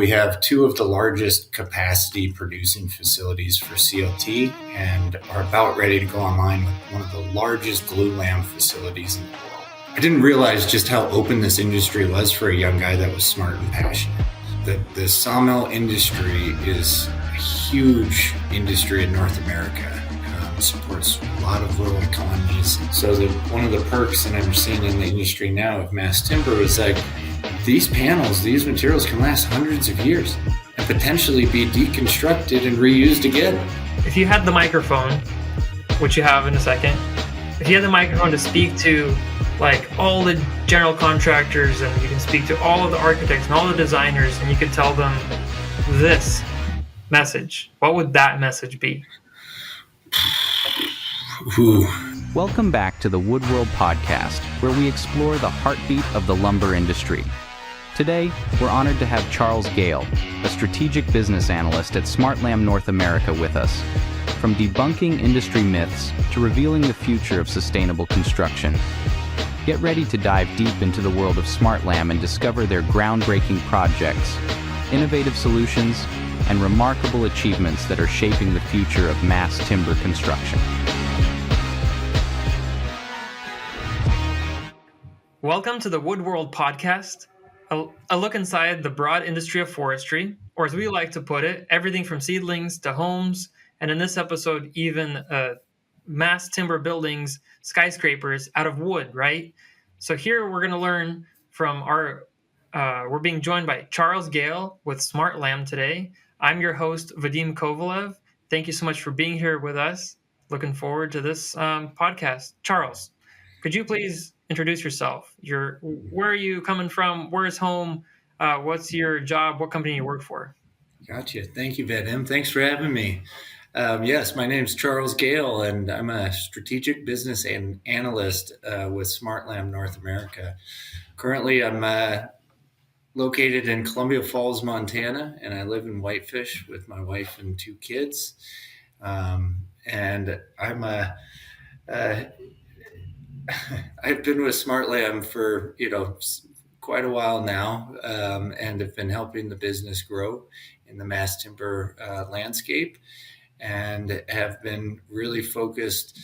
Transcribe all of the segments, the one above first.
we have two of the largest capacity producing facilities for CLT and are about ready to go online with one of the largest glulam facilities in the world. I didn't realize just how open this industry was for a young guy that was smart and passionate. The sawmill industry is a huge industry in North America. Supports a lot of rural economies. So one of the perks that I'm seeing in the industry now of mass timber is like these panels, these materials can last hundreds of years and potentially be deconstructed and reused again. If you had the microphone, which you have in a second, if you had the microphone to speak to like all the general contractors and you can speak to all of the architects and all the designers and you could tell them this message, what would that message be? Ooh. Welcome back to the Wood World podcast, where we explore the heartbeat of the lumber industry. Today, we're honored to have Charles Gale, a strategic business analyst at SmartLam North America with us. From debunking industry myths to revealing the future of sustainable construction. Get ready to dive deep into the world of SmartLam and discover their groundbreaking projects, innovative solutions, and remarkable achievements that are shaping the future of mass timber construction. Welcome to the Wood World podcast, a look inside the broad industry of forestry, or as we like to put it, everything from seedlings to homes, and in this episode, even mass timber buildings, skyscrapers out of wood, right? So here we're going to learn from we're being joined by Charles Gale with SmartLam today. I'm your host, Vadim Koval. Thank you so much for being here with us. Looking forward to this podcast. Charles, could you please introduce yourself? Where are you coming from? Where's home? What's your job? What company you work for? Gotcha. Thank you, Vadim. Thanks for having me. Yes, my name's Charles Gale, and I'm a strategic business analyst with SmartLam North America. Currently, I'm located in Columbia Falls, Montana, and I live in Whitefish with my wife and two kids. And I'm I've been with SmartLam for quite a while now, and have been helping the business grow in the mass timber landscape, and have been really focused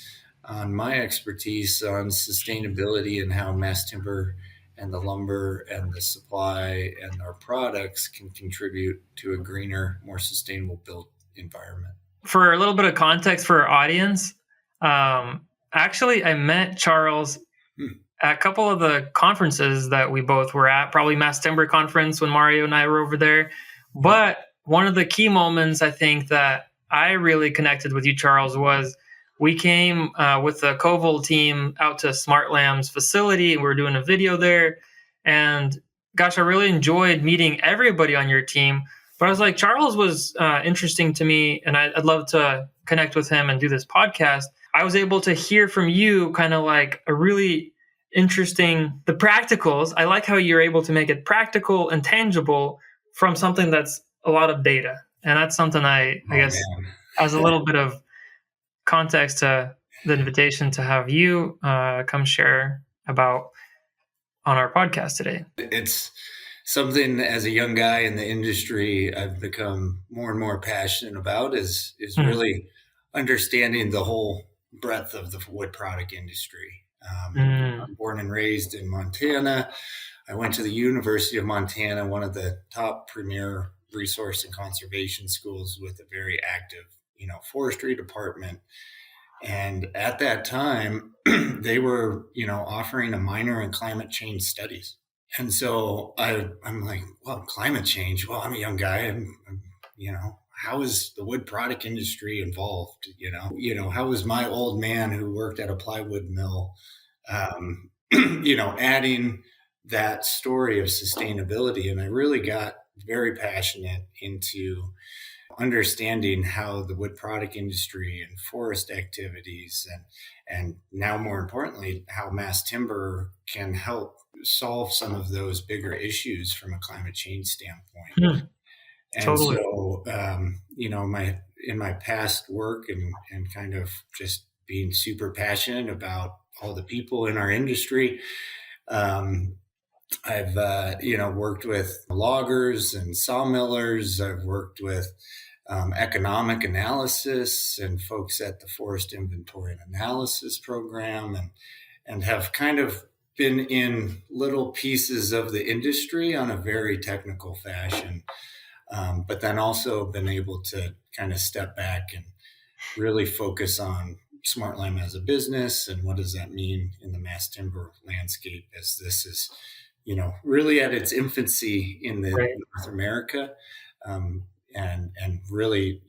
on my expertise on sustainability and how mass timber and the lumber and the supply and our products can contribute to a greener, more sustainable built environment. For a little bit of context for our audience, actually, I met Charles at a couple of the conferences that we both were at, probably Mass Timber Conference when Mario and I were over there. But one of the key moments I think that I really connected with you, Charles, was we came with the Koval team out to SmartLam's facility, and we were doing a video there. And gosh, I really enjoyed meeting everybody on your team. But I was like, Charles was interesting to me, and I'd love to connect with him and do this podcast. I was able to hear from you kind of like a really interesting, the practicals. I like how you're able to make it practical and tangible from something that's a lot of data. And that's something I guess, as a little bit of context to the invitation to have you come share about on our podcast today. It's something as a young guy in the industry I've become more and more passionate about is really understanding the whole breadth of the wood product industry. I'm born and raised in Montana. I went to the University of Montana, one of the top premier resource and conservation schools with a very active, forestry department. And at that time, they were, offering a minor in climate change studies. And so I'm like, well, climate change. Well, I'm a young guy. How is the wood product industry involved? How is my old man who worked at a plywood mill, adding that story of sustainability? And I really got very passionate into understanding how the wood product industry and forest activities and now more importantly, how mass timber can help solve some of those bigger issues from a climate change standpoint. And Totally. So, in my past work and kind of just being super passionate about all the people in our industry, I've worked with loggers and sawmillers. I've worked with economic analysis and folks at the Forest Inventory and Analysis program, and have kind of been in little pieces of the industry on a very technical fashion, but then also been able to kind of step back and really focus on SmartLam as a business and what does that mean in the mass timber landscape, as this is, really at its infancy in the Right. North America, and really,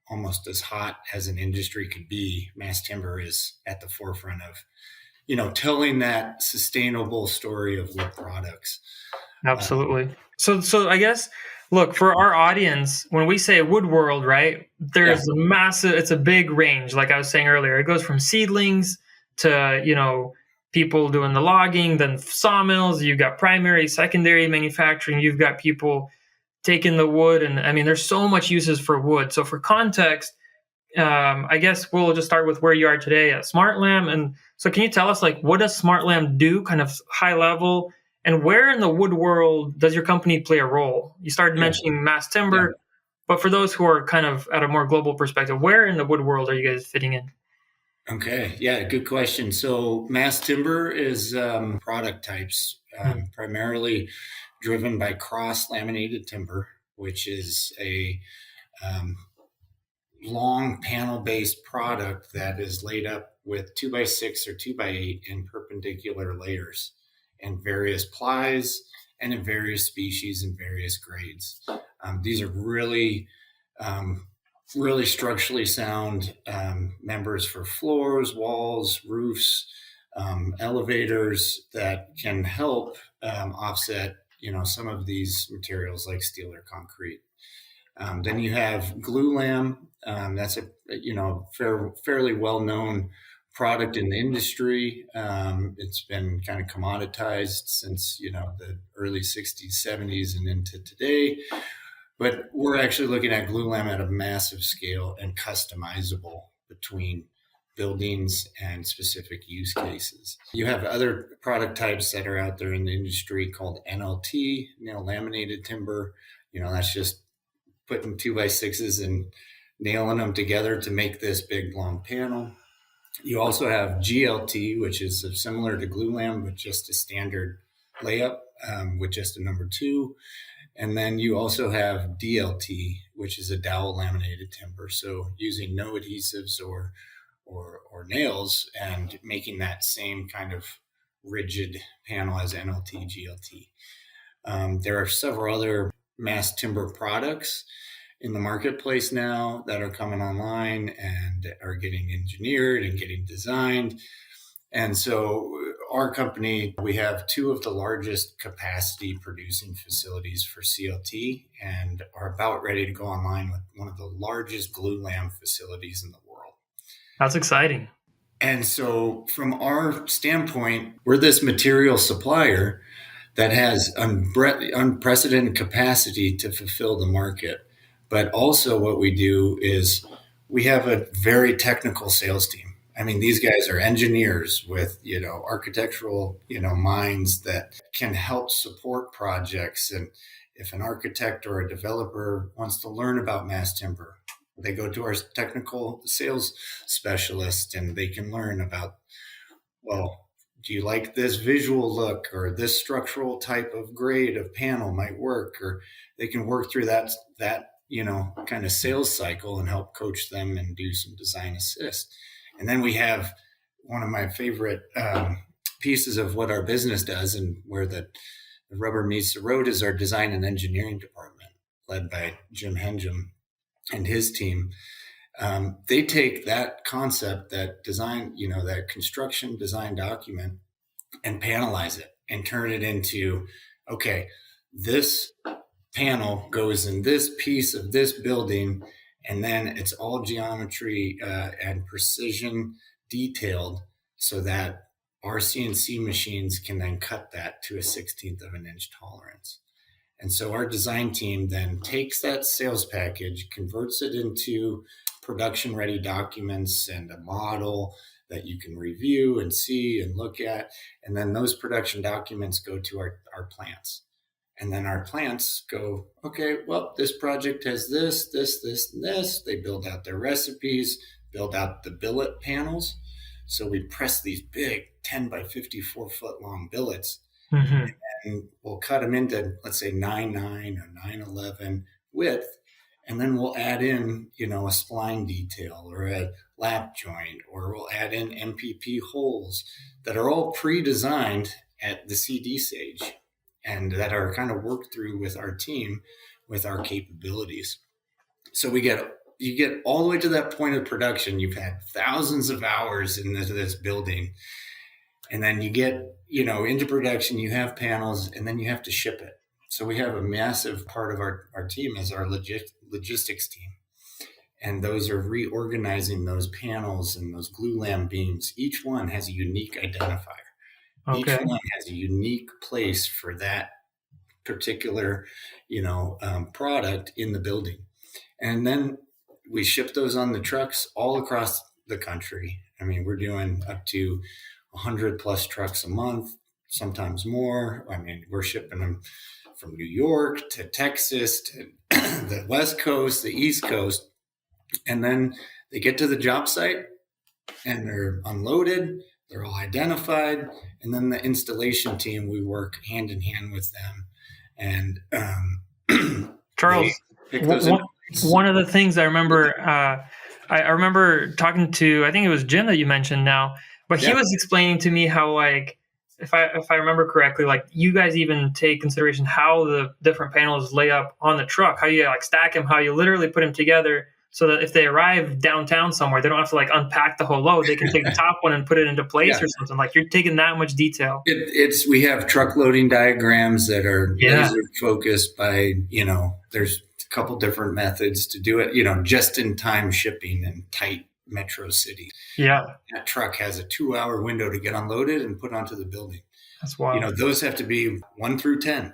almost as hot as an industry could be. Mass timber is at the forefront of, telling that sustainable story of wood products. Absolutely. So I guess, look, for our audience, when we say wood world, right, there's a massive, it's a big range. Like I was saying earlier, it goes from seedlings to, people doing the logging, then sawmills, you've got primary, secondary manufacturing, you've got people taking the wood. And I mean, there's so much uses for wood. So for context, I guess we'll just start with where you are today at SmartLam. And so can you tell us, like, what does SmartLam do, kind of high level, and where in the wood world does your company play a role? You started mentioning mass timber, but for those who are kind of at a more global perspective, where in the wood world are you guys fitting in? Okay. Yeah, good question. So mass timber is product types, primarily driven by cross-laminated timber, which is a long panel-based product that is laid up with 2x6 or 2x8 in perpendicular layers and various plies and in various species and various grades. These are really structurally sound members for floors, walls, roofs, elevators that can help offset, some of these materials like steel or concrete. Then you have GlueLam. That's a fairly well-known product in the industry. It's been kind of commoditized since the early 60s, 70s, and into today. But we're actually looking at GlueLam at a massive scale and customizable between buildings and specific use cases. You have other product types that are out there in the industry called NLT, nail laminated timber. That's just putting 2x6s and nailing them together to make this big long panel. You also have GLT, which is similar to GlueLam, but just a standard layup with just a number 2. And then you also have DLT, which is a dowel laminated timber. So using no adhesives or nails and making that same kind of rigid panel as NLT, GLT. There are several other mass timber products in the marketplace now that are coming online and are getting engineered and getting designed. And so our company, we have 2 of the largest capacity producing facilities for CLT and are about ready to go online with one of the largest GlueLam facilities in the world. That's exciting. And so from our standpoint, we're this material supplier that has unprecedented capacity to fulfill the market. But also what we do is we have a very technical sales team. I mean, these guys are engineers with, architectural, minds that can help support projects. And if an architect or a developer wants to learn about mass timber, they go to our technical sales specialist and they can learn about, well, do you like this visual look, or this structural type of grade of panel might work, or they can work through that kind of sales cycle and help coach them and do some design assist. And then we have one of my favorite pieces of what our business does and where the rubber meets the road is our design and engineering department, led by Jim Henjum and his team. They take that concept, that design, that construction design document, and panelize it and turn it into, okay, this panel goes in this piece of this building, and then it's all geometry and precision detailed so that our CNC machines can then cut that to a 1/16 of an inch tolerance. And so our design team then takes that sales package, converts it into production ready documents and a model that you can review and see and look at. And then those production documents go to our plants. And then our plants go, okay, well, this project has this, and this. They build out their recipes, build out the billet panels. So we press these big 10 by 54 foot long billets, and we'll cut them into, let's say, 9.9 or 9.11 width. And then we'll add in, a spline detail or a lap joint, or we'll add in MPP holes that are all pre-designed at the CD stage and that are kind of worked through with our team, with our capabilities. So you get all the way to that point of production. You've had thousands of hours in this building. And then you get, into production, you have panels, and then you have to ship it. So we have a massive part of our team as our logistics team. And those are reorganizing those panels and those glue lam beams. Each one has a unique identifier. Okay. Each one has a unique place for that particular, product in the building. And then we ship those on the trucks all across the country. I mean, we're doing up to 100 plus trucks a month, sometimes more. I mean, we're shipping them from New York to Texas to the West Coast, the East Coast. And then they get to the job site and they're unloaded. They're all identified. And then the installation team, we work hand in hand with them. And Charles, one of the things I remember, I remember talking to, I think it was Jim that you mentioned now, but he was explaining to me how, like, if I remember correctly, like, you guys even take consideration how the different panels lay up on the truck, how you stack them, how you literally put them together, so that if they arrive downtown somewhere, they don't have to unpack the whole load. They can take the top one and put it into place or something. Like, you're taking that much detail. We have truck loading diagrams that are laser focused by, there's a couple different methods to do it, just in time shipping in tight metro cities. Yeah. That truck has a 2-hour window to get unloaded and put onto the building. That's wild. Those have to be 1 through 10.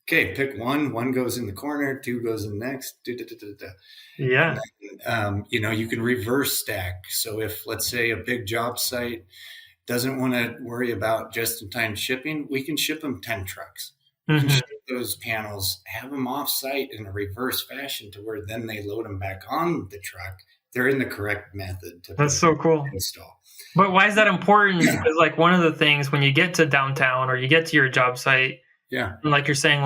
Okay, pick one. 1 goes in the corner, 2 goes in next. Yeah. And then, you can reverse stack. So if, let's say, a big job site doesn't want to worry about just-in-time shipping, we can ship them 10 trucks. We can ship those panels, have them off-site in a reverse fashion to where then they load them back on the truck. They're in the correct method. That's so cool. Install. But why is that important? Because, one of the things when you get to downtown or you get to your job site, like you're saying,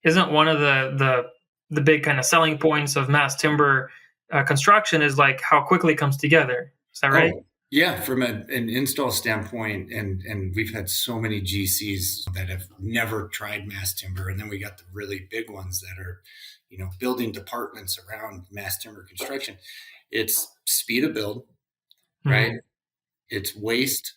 isn't one of the big kind of selling points of mass timber construction is how quickly it comes together. Is that right? Oh, yeah, from an install standpoint, and we've had so many GCs that have never tried mass timber, and then we got the really big ones that are, building departments around mass timber construction. It's speed of build, right? It's waste,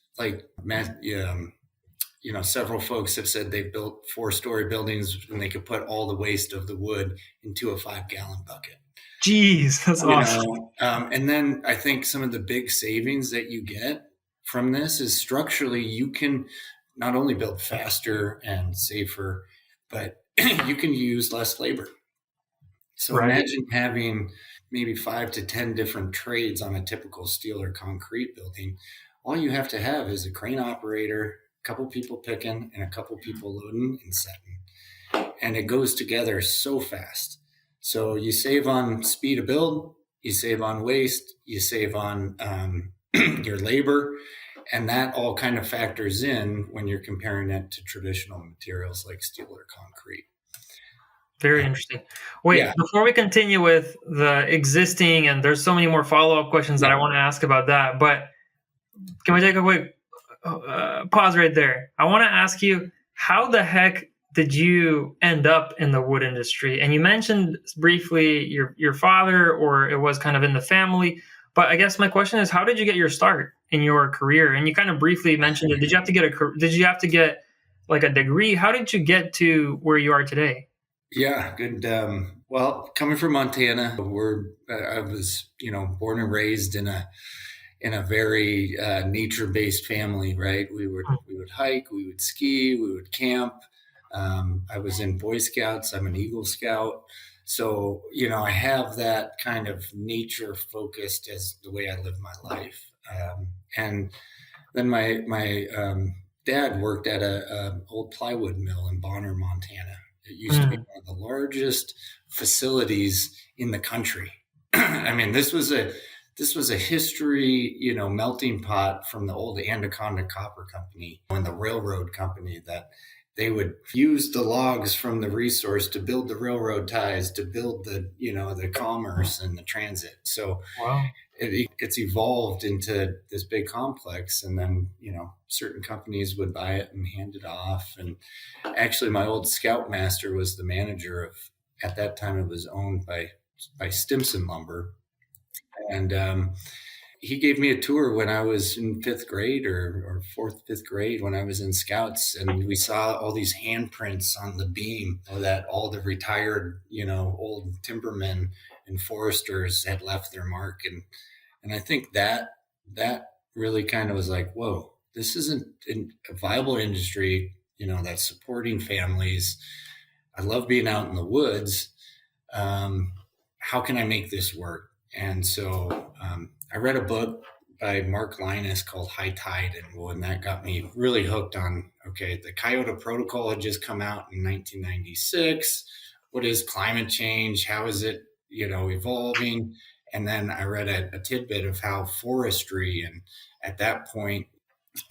several folks have said they've built 4-story buildings and they could put all the waste of the wood into a 5-gallon bucket. Jeez, that's awesome. And then I think some of the big savings that you get from this is structurally, you can not only build faster and safer, but you can use less labor. So imagine having maybe 5 to 10 different trades on a typical steel or concrete building. All you have to have is a crane operator, a couple people picking, and a couple people loading and setting. And it goes together so fast. So you save on speed of build, you save on waste, you save on your labor, and that all kind of factors in when you're comparing it to traditional materials like steel or concrete. Very interesting. Wait, before we continue with the existing, and there's so many more follow-up questions that I want to ask about that, but can we take a quick pause right there? I want to ask you, how the heck did you end up in the wood industry? And you mentioned briefly your father, or it was kind of in the family, but I guess my question is, how did you get your start in your career? And you kind of briefly mentioned it. Did you have to get a degree? How did you get to where you are today? Yeah, good. Well, coming from Montana, I was, born and raised in a very nature-based family, right? We would hike, we would ski, we would camp. I was in Boy Scouts. I'm an Eagle Scout. So, I have that kind of nature focused as the way I live my life. And then my dad worked at a old plywood mill in Bonner, Montana. It used to be one of the largest facilities in the country. I mean, this was a history, melting pot from the old Anaconda Copper Company and the railroad company that they would use the logs from the resource to build the railroad ties, to build the commerce and the transit. So Wow. it's evolved into this big complex, and then, certain companies would buy it and hand it off. And actually my old scoutmaster was the manager at that time it was owned by Stimson Lumber. And he gave me a tour when I was in fifth grade or fifth grade when I was in scouts. And we saw all these handprints on the beam that all the retired, old timbermen and foresters had left their mark. And I think that really kind of was like, whoa, this isn't a viable industry, that's supporting families. I love being out in the woods. How can I make this work? And so I read a book by Mark Linus called High Tide, and that got me really hooked on, the Kyoto Protocol had just come out in 1996. What is climate change? How is it, evolving? And then I read a tidbit of how forestry, and at that point,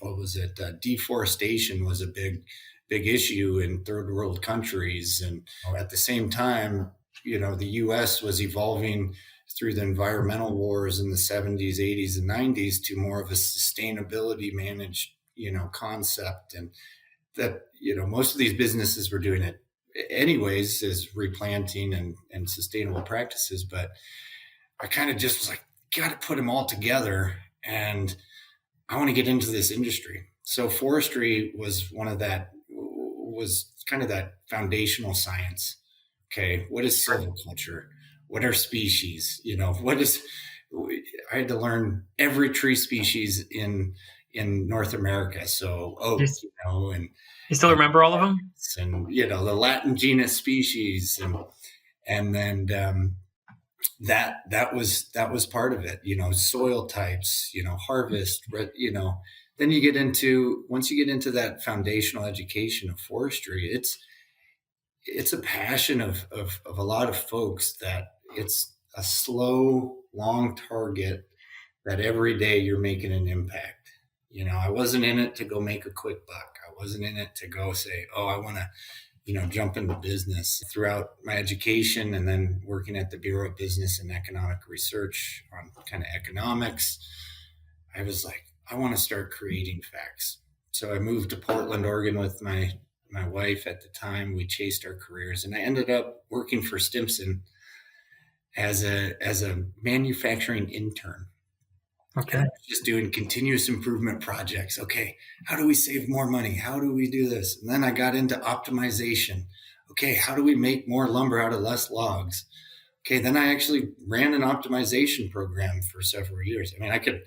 what was it? Deforestation was a big issue in third world countries. And at the same time, the U.S. was evolving through the environmental wars in the 70s, 80s, and 90s to more of a sustainability managed, concept. And that, most of these businesses were doing it anyways as replanting and sustainable practices. But I kind of just was like, got to put them all together, and I want to get into this industry. So forestry was kind of that foundational science. Okay, what is silviculture? What are species? I had to learn every tree species in North America. So oak, and you still remember all of them? And the Latin genus species, and then that was part of it. Soil types, harvest, then once you get into that foundational education of forestry, it's a passion of a lot of folks that it's a slow, long target that every day you're making an impact. I wasn't in it to go make a quick buck. I wasn't in it to go say, oh, I want to, jump into business. Throughout my education and then working at the Bureau of Business and Economic Research on kind of economics, I was like, I want to start creating facts. So I moved to Portland, Oregon with my wife at the time. We chased our careers, and I ended up working for Stimson as a manufacturing intern. Okay. And I was just doing continuous improvement projects. Okay, how do we save more money? How do we do this? And then I got into optimization. Okay, how do we make more lumber out of less logs? Okay, then I actually ran an optimization program for several years. I mean,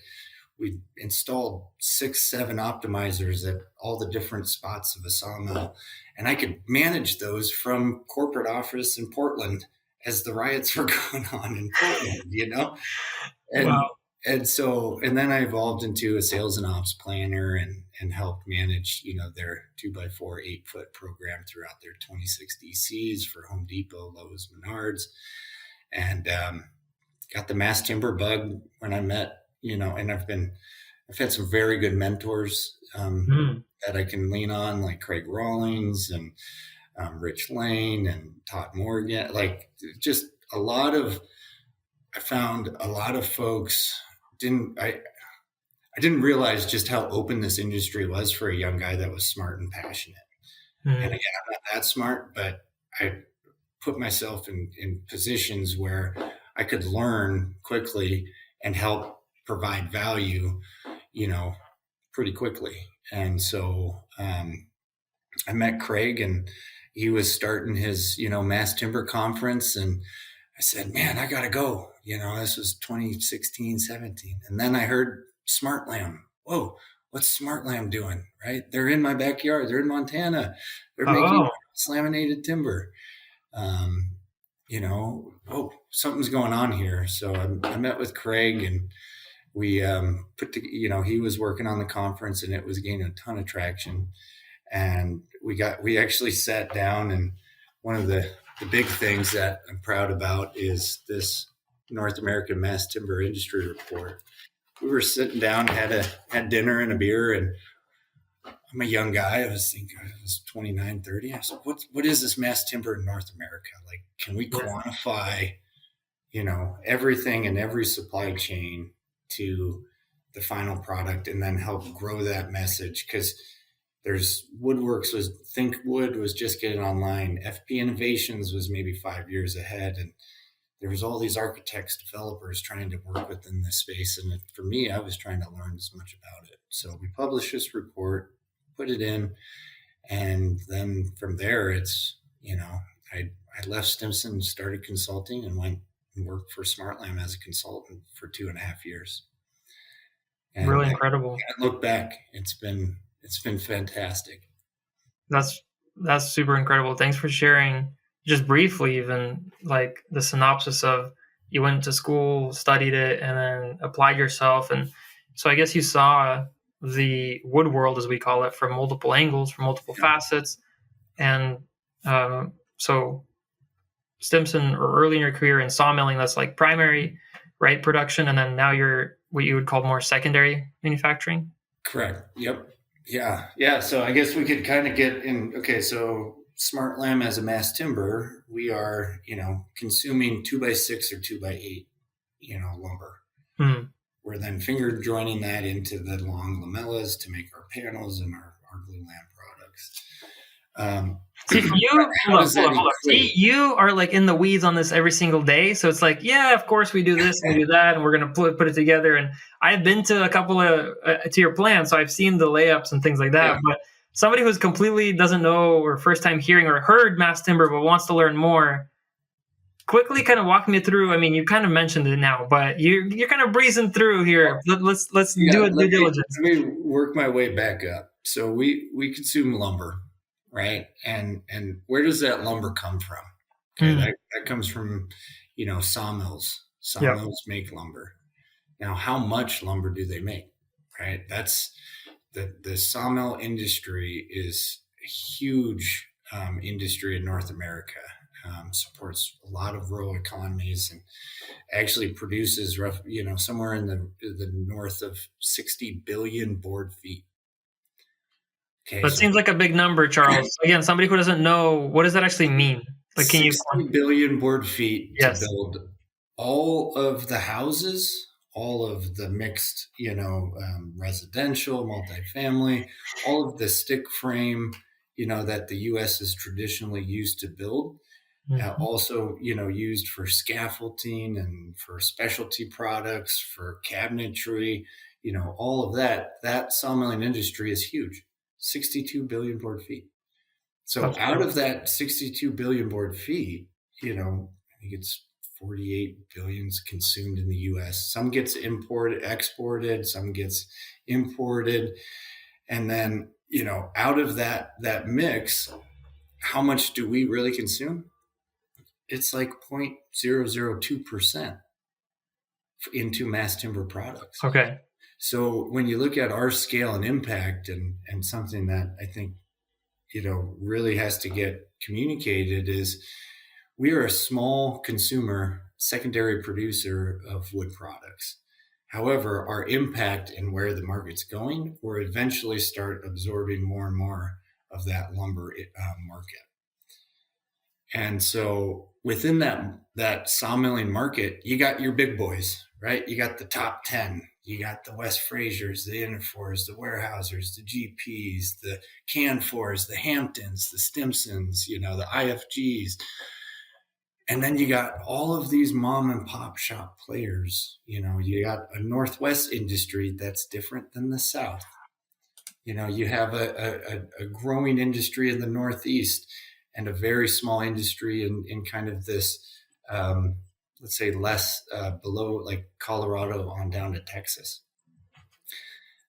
we installed 6-7 optimizers at all the different spots of a sawmill, and I could manage those from corporate office in Portland as the riots were going on in Portland, And, wow. and then I evolved into a sales and ops planner and helped manage, their 2x4 8-foot program throughout their 26 DCs for Home Depot, Lowe's, Menards, and got the mass timber bug when I met, and I've had some very good mentors that I can lean on, like Craig Rawlings and Rich Lane and Todd Morgan. Like, just I found a lot of folks I didn't realize just how open this industry was for a young guy that was smart and passionate. And again, I'm not that smart, but I put myself in positions where I could learn quickly and help provide value, pretty quickly. And so I met Craig, and he was starting his, mass timber conference, and I said, man, I got to go. This was 2016, 17. And then I heard SmartLam. Whoa, what's SmartLam doing? Right? They're in my backyard. They're in Montana. They're making laminated timber. something's going on here. So I met with Craig, and we he was working on the conference, and it was gaining a ton of traction. And we actually sat down, and one of the big things that I'm proud about is this North American Mass Timber Industry Report. We were sitting down, had dinner and a beer, and I'm a young guy. I was 29, 30. I said, what is this mass timber in North America? Like, can we quantify, everything in every supply chain to the final product, and then help grow that message? Because there's Think Wood was just getting online. FP Innovations was maybe 5 years ahead. And there was all these architects, developers trying to work within this space. And for me, I was trying to learn as much about it. So we published this report, put it in. And then from there, it's, I left Stimson, started consulting, and went and worked for SmartLam as a consultant for 2.5 years. And really incredible. I look back, it's been fantastic. That's super incredible. Thanks for sharing, just briefly, even like the synopsis of you went to school, studied it, and then applied yourself. And so I guess you saw the wood world, as we call it, from multiple angles, from multiple facets. And so Stimson, or early in your career in sawmilling, that's like primary, right, production, and then now you're what you would call more secondary manufacturing? Correct. Yep. Yeah. So I guess we could kind of get in. Okay, so SmartLam as a mass timber, we are, consuming 2x6 or 2x8, lumber. Mm. We're then finger joining that into the long lamellas to make our panels and our glulam products. See, for you, you are like in the weeds on this every single day. So it's like, yeah, of course we do this and we do that, and we're going to put it together. And I've been to a couple of to your plant, so I've seen the layups and things like that. Yeah. But somebody who's completely doesn't know, or first time hearing or heard mass timber but wants to learn more, quickly kind of walk me through. I mean, you kind of mentioned it now, but you're kind of breezing through here. Let's do a due diligence. Let me work my way back up. So we consume lumber. Right. And where does that lumber come from? Okay. That comes from, sawmills. Sawmills make lumber. Now, how much lumber do they make? Right. That's the sawmill industry is a huge industry in North America. Supports a lot of rural economies, and actually produces somewhere in the north of 60 billion board feet. Okay, that seems like a big number, Charles. Again, somebody who doesn't know, what does that actually mean? Like, 60 billion board feet to build all of the houses, all of the mixed, residential, multifamily, all of the stick frame, that the U.S. is traditionally used to build. Also, used for scaffolding and for specialty products, for cabinetry, all of that sawmilling industry is huge. 62 billion board feet. So that's out of that 62 billion board feet, I think it's 48 billions consumed in the U.S. Some gets exported, some gets imported. And then, out of that mix, how much do we really consume? It's like 0.002% into mass timber products. Okay. So when you look at our scale and impact, and something that I think, really has to get communicated, is we are a small consumer, secondary producer of wood products. However, our impact and where the market's going, we'll eventually start absorbing more and more of that lumber market. And so within that sawmilling market, you got your big boys, right? You got the top 10. You got the West Frasers, the Innofors, the Weyerhaeusers, the GPs, the Canfors, the Hamptons, the Stimsons, the IFGs. And then you got all of these mom and pop shop players. You got a Northwest industry that's different than the South. You have a growing industry in the Northeast, and a very small industry in kind of this, let's say, less below, like Colorado on down to Texas.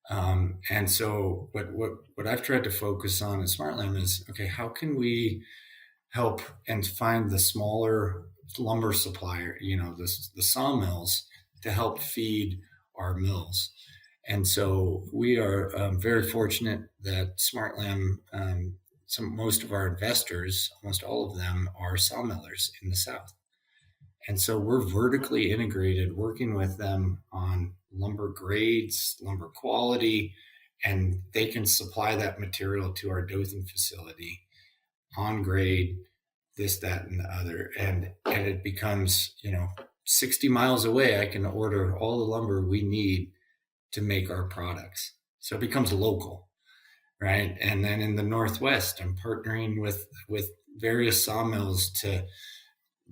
And so what I've tried to focus on at SmartLam is, okay, how can we help and find the smaller lumber supplier, the sawmills to help feed our mills. And so we are very fortunate that SmartLam, most of our investors, almost all of them, are sawmillers in the South. And so we're vertically integrated, working with them on lumber grades, lumber quality, and they can supply that material to our Dothan facility on grade, this, that, and the other. And it becomes, 60 miles away, I can order all the lumber we need to make our products. So it becomes local, right? And then in the Northwest, I'm partnering with various sawmills to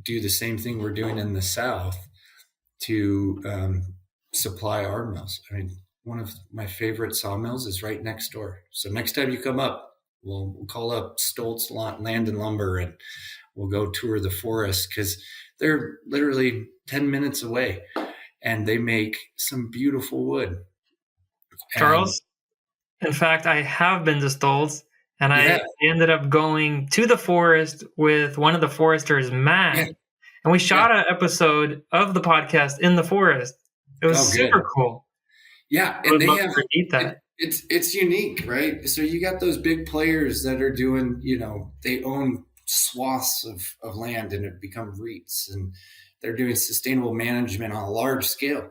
do the same thing we're doing in the South to supply our mills. I mean, one of my favorite sawmills is right next door. So next time you come up, we'll call up Stoltz Land and Lumber and we'll go tour the forest because they're literally 10 minutes away and they make some beautiful wood. Charles, in fact, I have been to Stoltz, and I ended up going to the forest with one of the foresters, Matt, and we shot an episode of the podcast in the forest. It was super cool. Yeah, and it's unique, right? So you got those big players that are doing, they own swaths of land and it become REITs, and they're doing sustainable management on a large scale.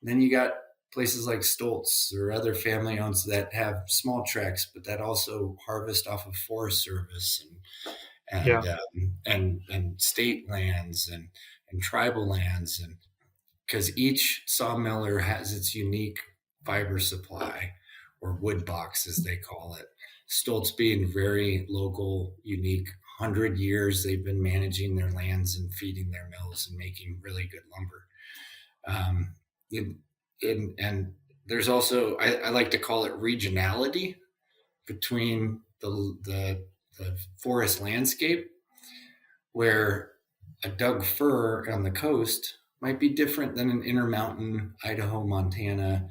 And then you got places like Stoltz or other family owns that have small tracts, but that also harvest off of Forest Service and state lands and tribal lands, and because each sawmiller has its unique fiber supply or wood box, as they call it. Stoltz being very local, unique. 100 years they've been managing their lands and feeding their mills and making really good lumber. And there's also, I like to call it regionality between the forest landscape, where a Doug fir on the coast might be different than an Intermountain, Idaho, Montana,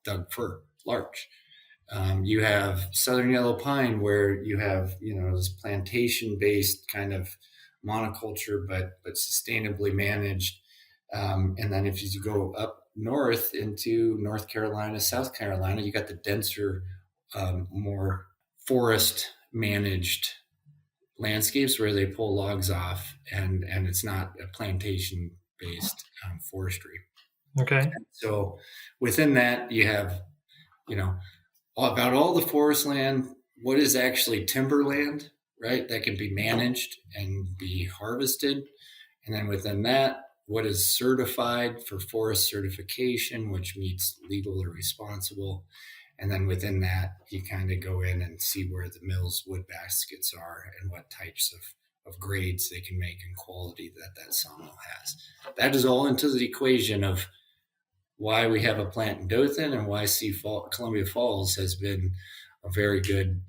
Doug fir, large. You have Southern Yellow Pine, where you have, this plantation-based kind of monoculture, but sustainably managed. And then if you go up north into North Carolina, South Carolina, you got the denser, more forest managed landscapes where they pull logs off and it's not a plantation based forestry. Okay. And so within that, you have, about all the forest land, what is actually timberland, right? That can be managed and be harvested. And then within that, what is certified for forest certification, which meets legal or responsible. And then within that, you kind of go in and see where the mill's wood baskets are and what types of grades they can make and quality that sawmill has. That is all into the equation of why we have a plant in Dothan and why Columbia Falls has been a very good,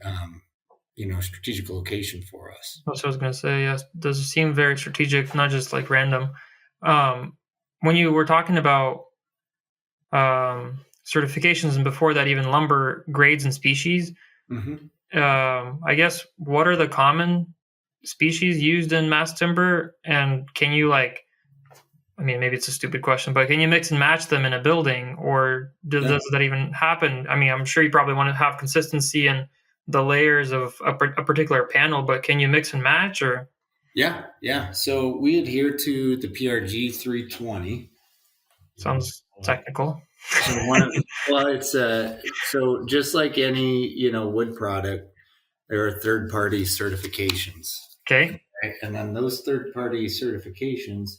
strategic location for us. That's what I was going to say. Yes, does seem very strategic, not just like random. When you were talking about certifications and before that, even lumber grades and species, I guess, what are the common species used in mass timber? And can you maybe it's a stupid question, but can you mix and match them in a building, or does that even happen? I mean, I'm sure you probably want to have consistency in the layers of a particular panel, but can you mix and match or? Yeah. So we adhere to the PRG 320. Sounds technical. So just like any, wood product, there are third-party certifications. Okay. And then those third-party certifications,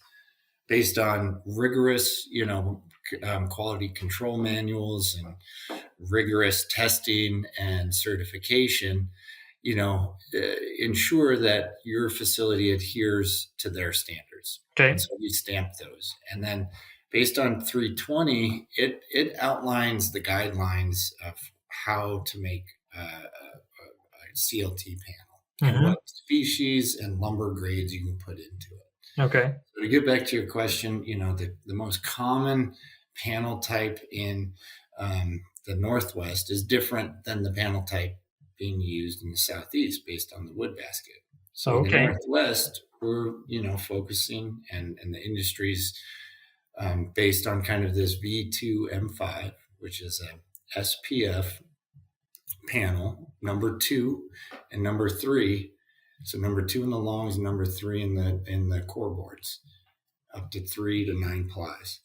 based on rigorous, quality control manuals and rigorous testing and certification, ensure that your facility adheres to their standards. Okay. And so we stamp those. And then based on 320, it outlines the guidelines of how to make a CLT panel and what species and lumber grades you can put into it. Okay. So to get back to your question, the most common panel type in the Northwest is different than the panel type being used in the Southeast based on the wood basket. So in the Northwest, we're focusing, and the industry's based on kind of this V2M5, which is a SPF panel, number 2 and number 3. So number 2 in the longs, and number 3 in the core boards, up to 3 to 9 plies.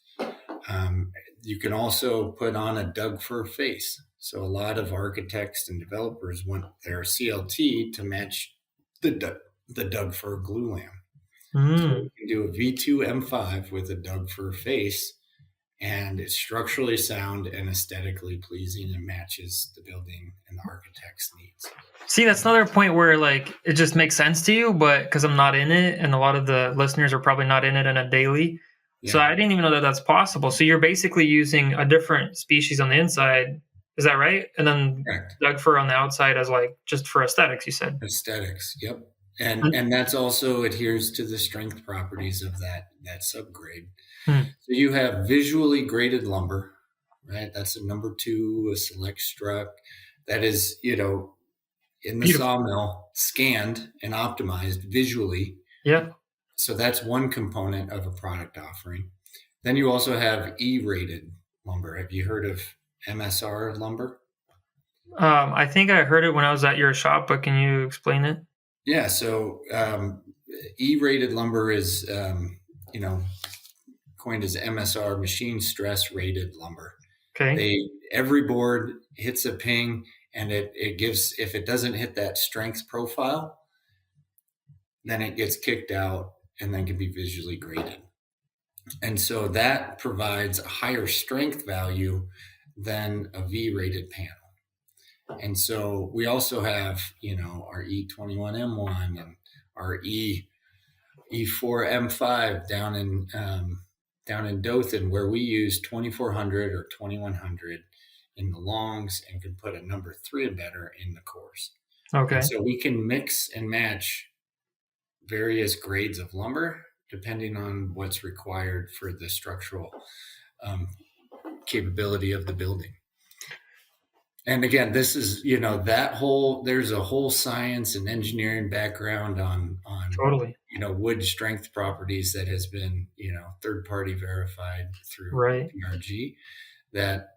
You can also put on a Doug fir face. So a lot of architects and developers want their CLT to match the Doug fir glue lam. So you can do a V2M5 with a Doug fir face, and it's structurally sound and aesthetically pleasing and matches the building and the architect's needs. See, that's another point where like it just makes sense to you, but because I'm not in it, and a lot of the listeners are probably not in it on a daily. Yeah. So I didn't even know that that's possible. So you're basically using a different species on the inside. Is that right? And then Correct. Doug fir on the outside as like just for aesthetics, you said. Aesthetics, yep. And that's also adheres to the strength properties of that subgrade. So you have visually graded lumber, right? That's a number 2, a select struck. That is, in the sawmill, scanned and optimized visually. Yeah. So that's one component of a product offering. Then you also have E-rated lumber. Have you heard of MSR lumber? I think I heard it when I was at your shop, but can you explain it? Yeah. So E-rated lumber is, coined as MSR, machine stress rated lumber. Okay. Every board hits a ping, and it gives, if it doesn't hit that strength profile, then it gets kicked out and then can be visually graded. And so that provides a higher strength value than a V-rated panel. And so we also have, our E21M1 and our E4M5 down in Dothan, where we use 2400 or 2100 in the longs and can put a number 3 embedder in the cores. Okay. And so we can mix and match various grades of lumber depending on what's required for the structural capability of the building. And again, this is, there's a whole science and engineering background on totally, wood strength properties that has been, third-party verified through PRG, that,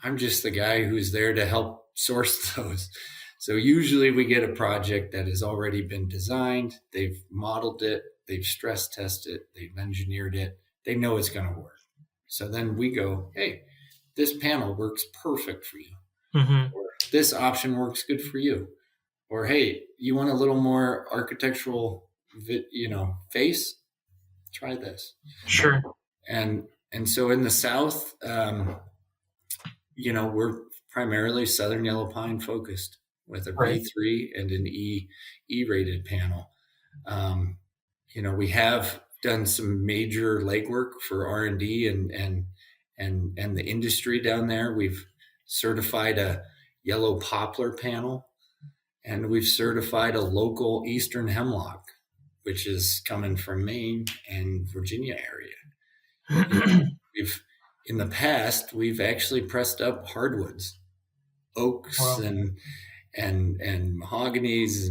I'm just the guy who's there to help source those. So usually we get a project that has already been designed, they've modeled it, they've stress tested it, they've engineered it, they know it's going to work. So then we go, hey, this panel works perfect for you. Mm-hmm. Or this option works good for you. Or, hey, you want a little more architectural, face? Try this. Sure. And so in the South, we're primarily Southern Yellow Pine focused with a B3 and an E-rated panel. We have done some major legwork for R&D and the industry down there. We've certified a yellow poplar panel, and we've certified a local eastern hemlock, which is coming from Maine and Virginia area. In the past, we've actually pressed up hardwoods, oaks, and mahoganies,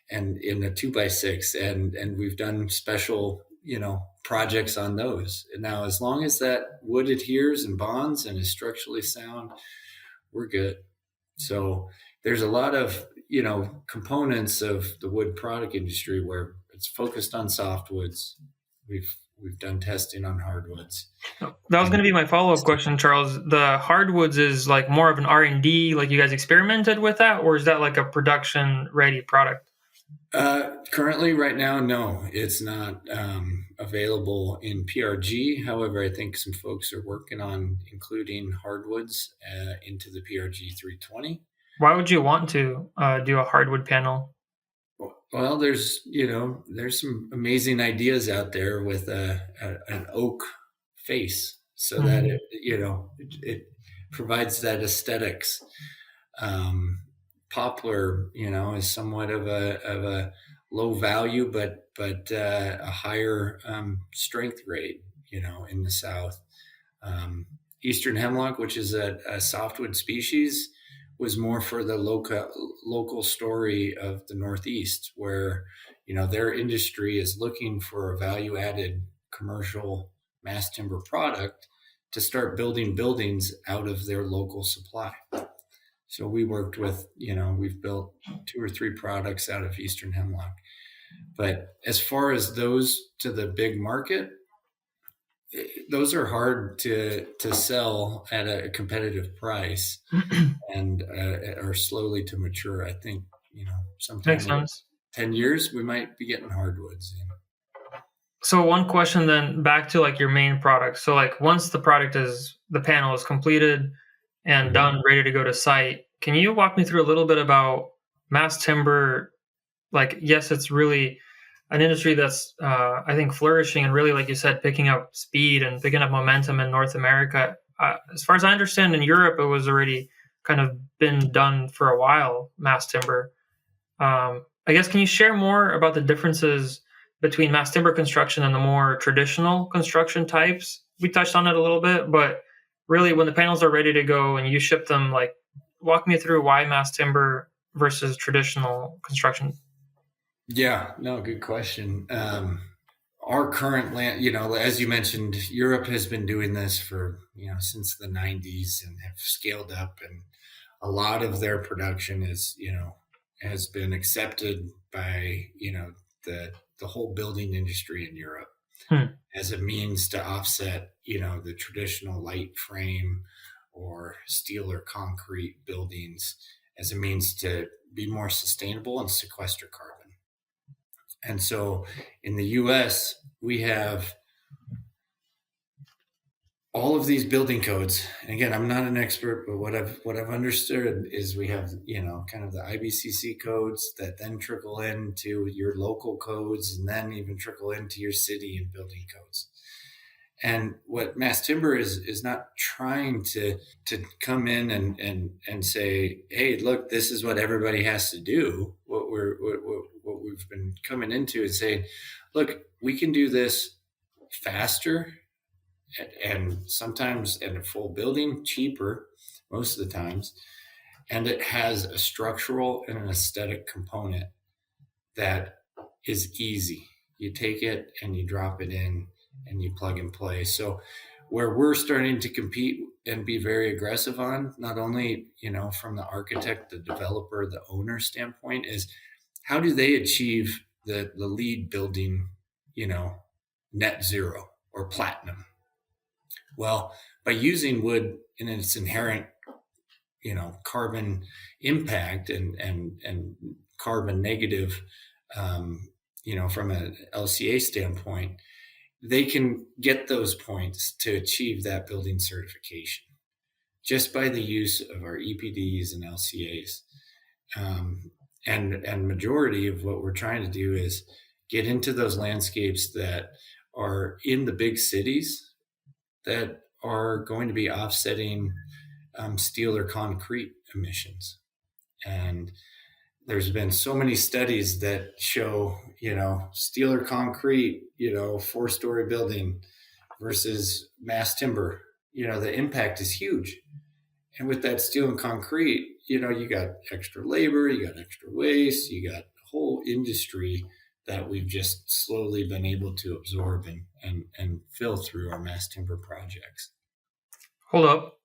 and in a 2x6, and we've done special projects on those. And now, as long as that wood adheres and bonds and is structurally sound, we're good. So there's a lot of, components of the wood product industry where it's focused on softwoods. We've done testing on hardwoods. That was going to be my follow-up question, Charles. The hardwoods is like more of an R&D, like you guys experimented with that, or is that like a production-ready product? Currently, right now, no, it's not available in PRG. However, I think some folks are working on including hardwoods into the PRG 320. Why would you want to do a hardwood panel? Well, there's some amazing ideas out there with an oak face, so that it provides that aesthetics. Poplar, is somewhat of a low value, but a higher strength grade, in the South. Eastern hemlock, which is a softwood species, was more for the local story of the Northeast, where their industry is looking for a value-added commercial mass timber product to start building buildings out of their local supply. So we worked with, we've built 2 or 3 products out of Eastern Hemlock. But as far as those to the big market, those are hard to sell at a competitive price and are slowly to mature. I think, sometime Makes in sense. 10 years, we might be getting hardwoods. So one question then back to like your main product. So like once the panel is completed and done, ready to go to site, can you walk me through a little bit about mass timber? Like, yes, it's really an industry that's, I think, flourishing and really, like you said, picking up speed and picking up momentum in North America. As far as I understand, in Europe, it was already kind of been done for a while, mass timber. I guess, can you share more about the differences between mass timber construction and the more traditional construction types? We touched on it a little bit, but really when the panels are ready to go and you ship them, like walk me through why mass timber versus traditional construction. Yeah, no, good question. Our current land, as you mentioned, Europe has been doing this for, since the 90s and have scaled up, and a lot of their production is, has been accepted by, the whole building industry in Europe as a means to offset, the traditional light frame or steel or concrete buildings as a means to be more sustainable and sequester carbon. And so in the US, we have all of these building codes. And again, I'm not an expert, but what I've understood is we have, kind of the IBCC codes that then trickle into your local codes and then even trickle into your city and building codes. And what mass timber is not trying to come in and say, hey, look, this is what everybody has to do. What we've been coming into is saying, look, we can do this faster and sometimes in a full building cheaper most of the times. And it has a structural and an aesthetic component that is easy. You take it and you drop it in and you plug and play. So where we're starting to compete and be very aggressive on, not only, from the architect, the developer, the owner standpoint, is how do they achieve the LEED building, net zero or platinum? Well, by using wood in its inherent, carbon impact and carbon negative, from an LCA standpoint, they can get those points to achieve that building certification just by the use of our EPDs and LCAs. And majority of what we're trying to do is get into those landscapes that are in the big cities that are going to be offsetting steel or concrete emissions. And there's been so many studies that show, steel or concrete, 4-story building versus mass timber, the impact is huge. And with that steel and concrete, you got extra labor, you got extra waste, you got a whole industry that we've just slowly been able to absorb and fill through our mass timber projects. Hold up.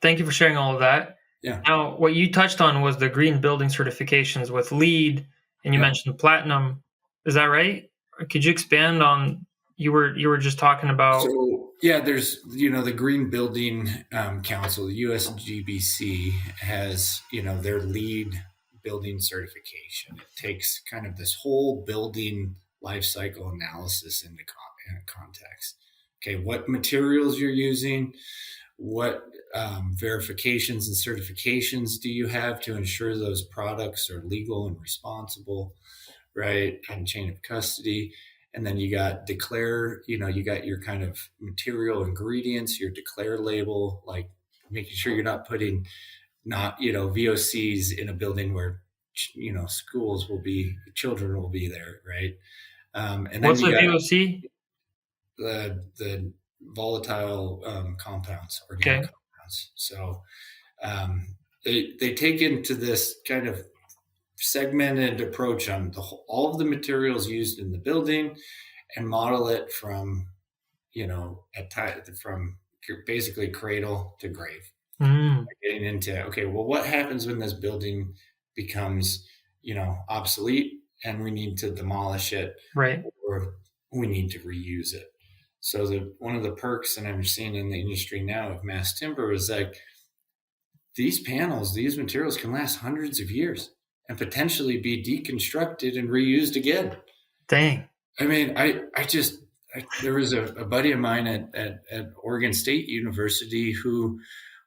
Thank you for sharing all of that. Yeah. Now, what you touched on was the green building certifications with LEED, and you mentioned platinum. Is that right? Or could you expand on, you were just talking about? So, yeah, there's, the Green Building Council, the USGBC has, their LEED building certification. It takes kind of this whole building life cycle analysis into context. Okay, what materials you're using, what verifications and certifications do you have to ensure those products are legal and responsible, right? And chain of custody. And then you got declare, you got your kind of material ingredients, your declare label, like making sure you're not putting VOCs in a building where, schools will be, children will be there, right? And then what's a VOC? The volatile compounds, organic compounds. So they take into this kind of segmented approach on all of the materials used in the building and model it from, from basically cradle to grave. Getting into, okay, well, what happens when this building becomes, obsolete and we need to demolish it, right, or we need to reuse it? So one of the perks that I'm seeing in the industry now of mass timber is like these panels, these materials can last hundreds of years and potentially be deconstructed and reused again. Dang. I mean, there was a buddy of mine at Oregon State University who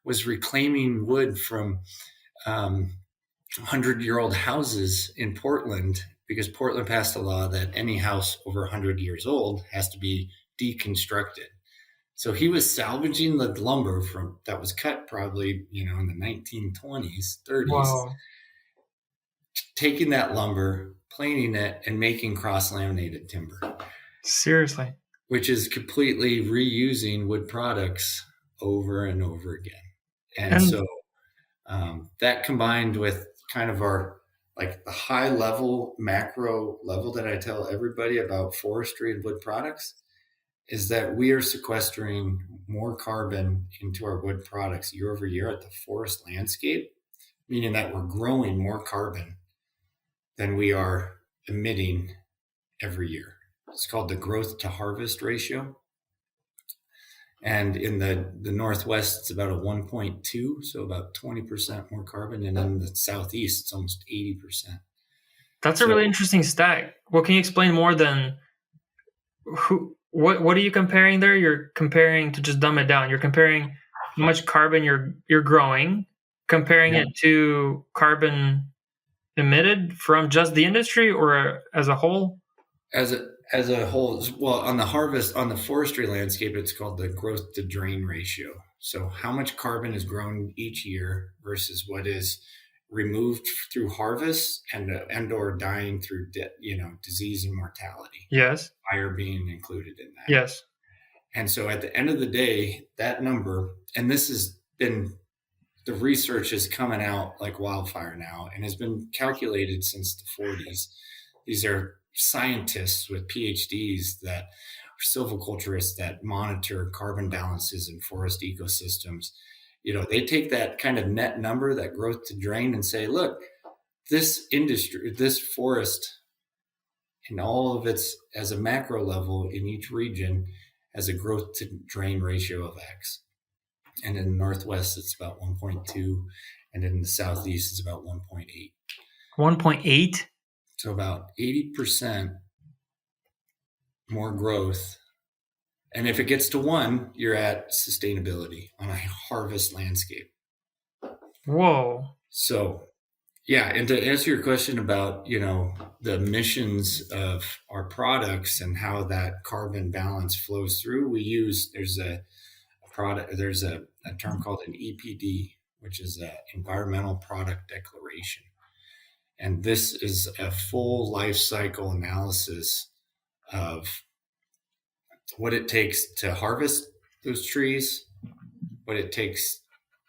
was reclaiming wood from 100-year-old houses in Portland, because Portland passed a law that any house over 100 years old has to be deconstructed. So he was salvaging the lumber that was cut probably, in the 1920s, 30s, Wow. taking that lumber, planing it, and making cross-laminated timber. Seriously. Which is completely reusing wood products over and over again. And so that combined with kind of our, like the high level, macro level that I tell everybody about forestry and wood products, is that we are sequestering more carbon into our wood products year over year at the forest landscape, meaning that we're growing more carbon than we are emitting every year. It's called the growth to harvest ratio. And in the Northwest, it's about a 1.2, so about 20% more carbon. And in the Southeast, it's almost 80%. That's a really interesting stat. Well, can you explain more than what are you comparing there? You're comparing, to just dumb it down, you're comparing how much carbon you're growing, comparing it to carbon emitted from just the industry or as a whole? As a whole, well, on the forestry landscape, it's called the growth to drain ratio. So how much carbon is grown each year versus what is removed through harvest and or dying through disease and mortality. Yes. Fire being included in that. Yes. And so at the end of the day, that number, and this has been, the research is coming out like wildfire now and has been calculated since the 40s. These are scientists with PhDs that are silviculturists that monitor carbon balances in forest ecosystems. They take that kind of net number, that growth to drain, and say, look, this industry, this forest, in all of its, as a macro level in each region, has a growth to drain ratio of X. And in the Northwest, it's about 1.2. And in the Southeast, it's about 1.8. 1.8? So about 80% more growth. And if it gets to 1, you're at sustainability on a harvest landscape. Whoa. So, yeah. And to answer your question about, the emissions of our products and how that carbon balance flows through, there's a term called an EPD, which is an environmental product declaration. And this is a full life cycle analysis of what it takes to harvest those trees, what it takes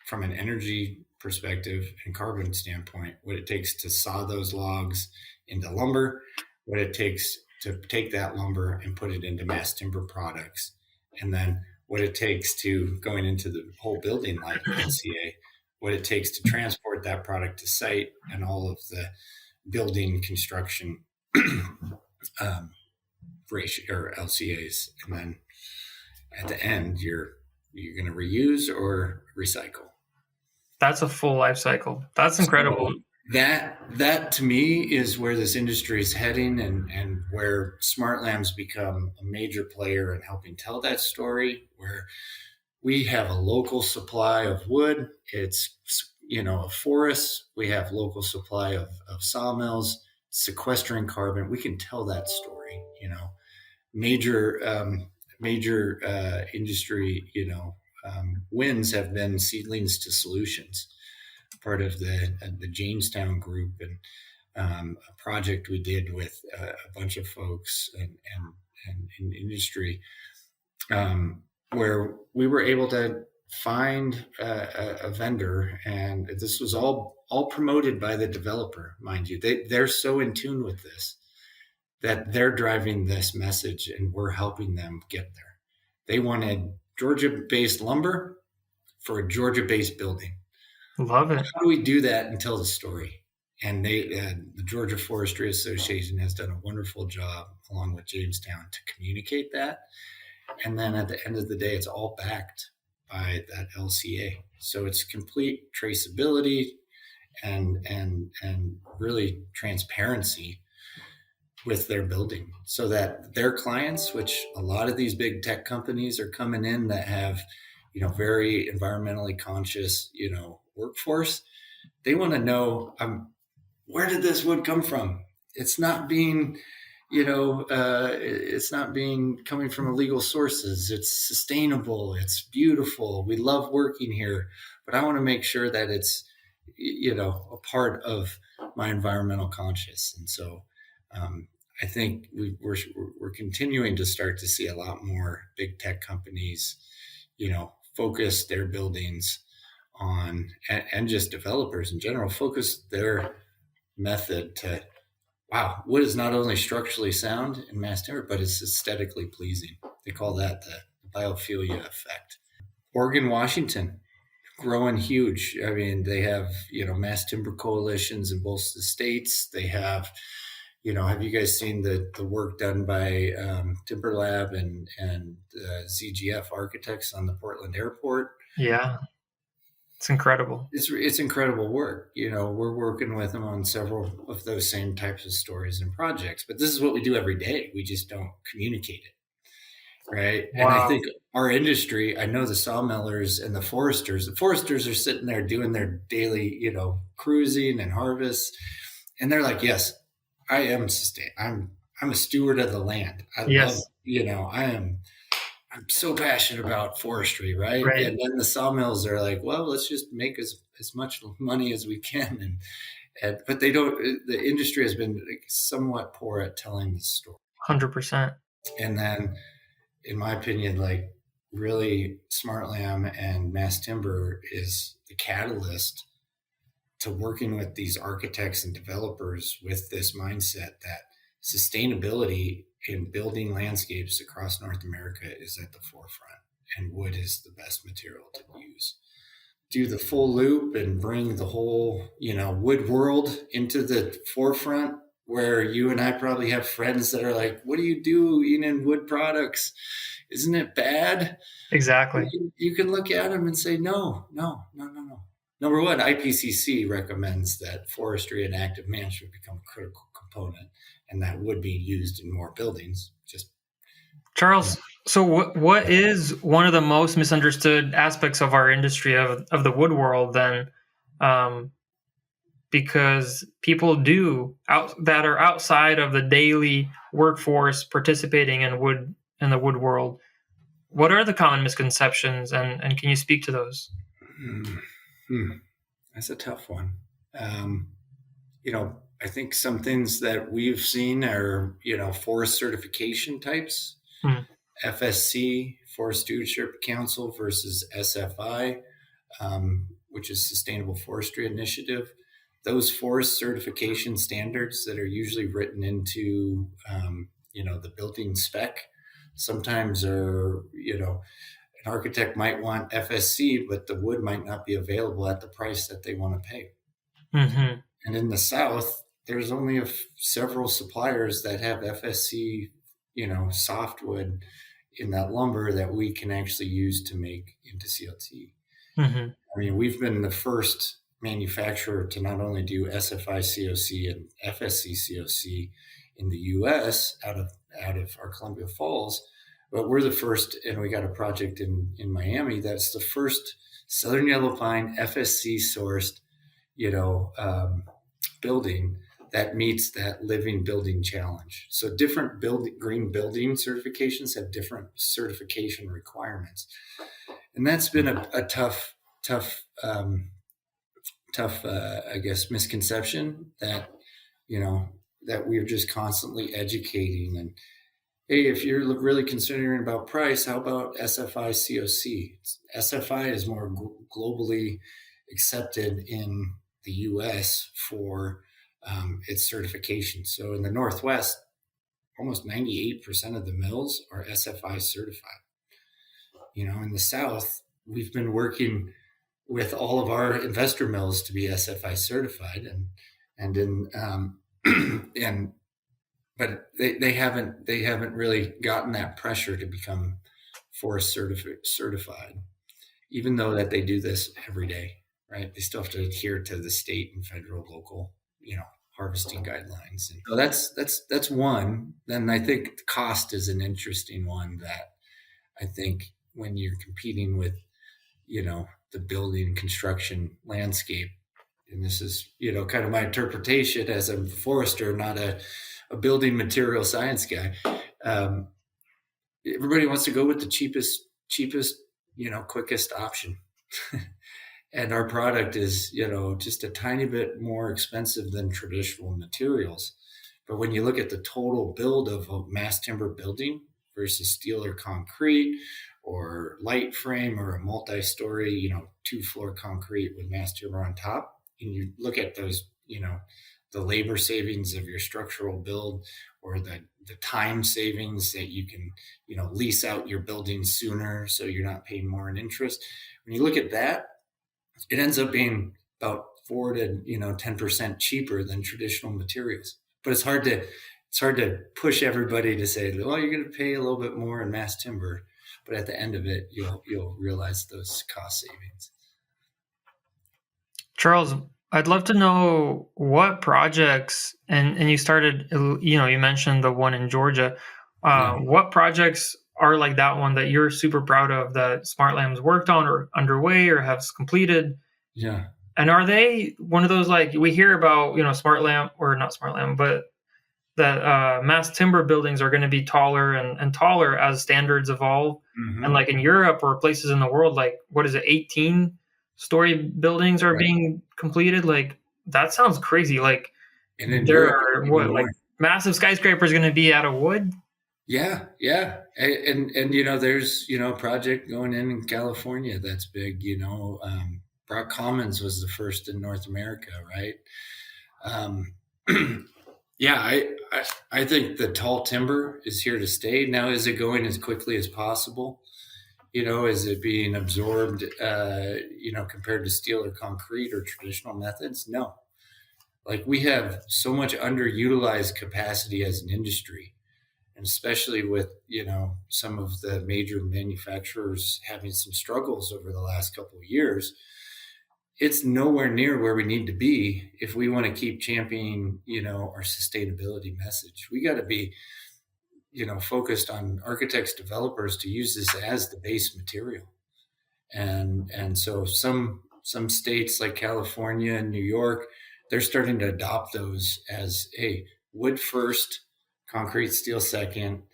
from an energy perspective and carbon standpoint, what it takes to saw those logs into lumber, what it takes to take that lumber and put it into mass timber products, and then what it takes to going into the whole building life LCA, what it takes to transport that product to site, and all of the building construction ratio or LCAs. And then at the end, you're going to reuse or recycle. That's a full life cycle. That's incredible. So that to me is where this industry is heading, and where SmartLam's become a major player in helping tell that story, where we have a local supply of wood. It's, a forest. We have local supply of sawmills, sequestering carbon. We can tell that story, major industry, wins have been seedlings to solutions, part of the Jamestown group, and a project we did with a bunch of folks and in industry, where we were able to find a vendor, and this was all all promoted by the developer, mind you. They're so in tune with this that they're driving this message, and we're helping them get there. They wanted Georgia-based lumber for a Georgia-based building. Love it. How do we do that and tell the story? And the Georgia Forestry Association has done a wonderful job, along with Jamestown, to communicate that. And then at the end of the day, it's all backed by that LCA. So it's complete traceability and really transparency with their building, so that their clients, which a lot of these big tech companies are coming in that have, very environmentally conscious, workforce, they want to know, where did this wood come from? It's not being, it's not being coming from illegal sources. It's sustainable. It's beautiful. We love working here, but I want to make sure that it's, a part of my environmental conscious. And so, I think we're continuing to start to see a lot more big tech companies, focus their buildings on, and just developers in general, focus their method to, wow, wood is not only structurally sound in mass timber, but it's aesthetically pleasing. They call that the biophilia effect. Oregon, Washington, growing huge. I mean, they have, mass timber coalitions in both the states. They have, have you guys seen the work done by Timber Lab and ZGF Architects on the Portland Airport? Yeah, it's incredible. It's incredible work. We're working with them on several of those same types of stories and projects. But this is what we do every day. We just don't communicate it, right? Wow. And I think our industry, I know the sawmillers and the foresters are sitting there doing their daily, cruising and harvest, and they're like, yes, I am I'm a steward of the land. I love, I'm so passionate about forestry, right? And then the sawmills are like, well, let's just make as much money as we can. But they don't, the industry has been somewhat poor at telling the story. 100%. And then, in my opinion, like, really SmartLam and mass timber is the catalyst to working with these architects and developers with this mindset that sustainability in building landscapes across North America is at the forefront, and wood is the best material to use. Do the full loop and bring the whole, wood world into the forefront, where you and I probably have friends that are like, what do you do eating in wood products? Isn't it bad? Exactly. You can look at them and say, no. Number one, IPCC recommends that forestry and active management become a critical component, and that would be used in more buildings. Charles, so what is one of the most misunderstood aspects of our industry, of the wood world then? Because people that are outside of the daily workforce participating in the wood world, what are the common misconceptions, and can you speak to those? That's a tough one. I think some things that we've seen are, forest certification types, FSC, Forest Stewardship Council, versus SFI, which is Sustainable Forestry Initiative. Those forest certification standards that are usually written into, the building spec, sometimes are, an architect might want FSC, but the wood might not be available at the price that they want to pay. Mm-hmm. And in the South, there's only several suppliers that have FSC, softwood in that lumber that we can actually use to make into CLT. Mm-hmm. I mean, we've been the first manufacturer to not only do SFI COC and FSC COC in the U.S. out of our Columbia Falls, but we're the first, and we got a project in Miami that's the first Southern Yellow Pine FSC sourced, building that meets that living building challenge. So different green building certifications have different certification requirements, and that's been a tough, I guess, misconception that that we're just constantly educating. And hey, if you're really considering about price, how about SFI COC? SFI is more globally accepted in the U.S. for its certification. So in the Northwest, almost 98% of the mills are SFI certified. In the South, we've been working with all of our investor mills to be SFI certified, but they haven't really gotten that pressure to become forest certified, even though that they do this every day, right? They still have to adhere to the state and federal, local, harvesting guidelines. And so that's one. Then I think cost is an interesting one that I think when you're competing with, the building construction landscape, and this is, kind of my interpretation as a forester, not a building material science guy. Everybody wants to go with the cheapest, quickest option. And our product is, just a tiny bit more expensive than traditional materials. But when you look at the total build of a mass timber building versus steel or concrete or light frame or a multi-story, 2-floor concrete with mass timber on top, and you look at those, the labor savings of your structural build or the time savings that you can, lease out your building sooner so you're not paying more in interest. When you look at that, it ends up being about 4 to 10% cheaper than traditional materials. But it's hard to push everybody to say, well, you're going to pay a little bit more in mass timber, but at the end of it, you'll realize those cost savings. Charles, I'd love to know what projects, and you started, you mentioned the one in Georgia. What projects are like that one that you're super proud of that SmartLam's worked on or underway or has completed? Yeah. And are they one of those, like we hear about, SmartLam, or not SmartLam, but that mass timber buildings are going to be taller and taller as standards evolve. Mm-hmm. And like in Europe or places in the world, like, what is it, 18-story buildings are being completed? Like, that sounds crazy. Like, there are massive skyscrapers going to be out of wood? Yeah. And there's, a project going in California that's big, Brock Commons was the first in North America, right? Yeah, I think the tall timber is here to stay. Now, is it going as quickly as possible? Is it being absorbed, compared to steel or concrete or traditional methods? No. Like, we have so much underutilized capacity as an industry, and especially with, some of the major manufacturers having some struggles over the last couple of years. It's nowhere near where we need to be if we want to keep championing, our sustainability message. We got to be, focused on architects, developers to use this as the base material. And so some states like California and New York, they're starting to adopt those as wood first, concrete, steel second,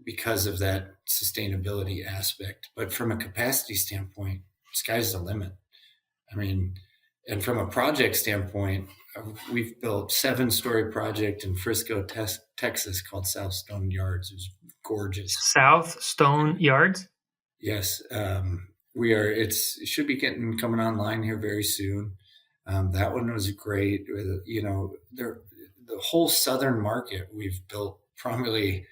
because of that sustainability aspect. But from a capacity standpoint, sky's the limit. I mean, and from a project standpoint, we've built 7-story project in Frisco, Texas called South Stone Yards. It was gorgeous. South Stone Yards? Yes. It should be coming online here very soon. That one was great. The whole southern market, we've built probably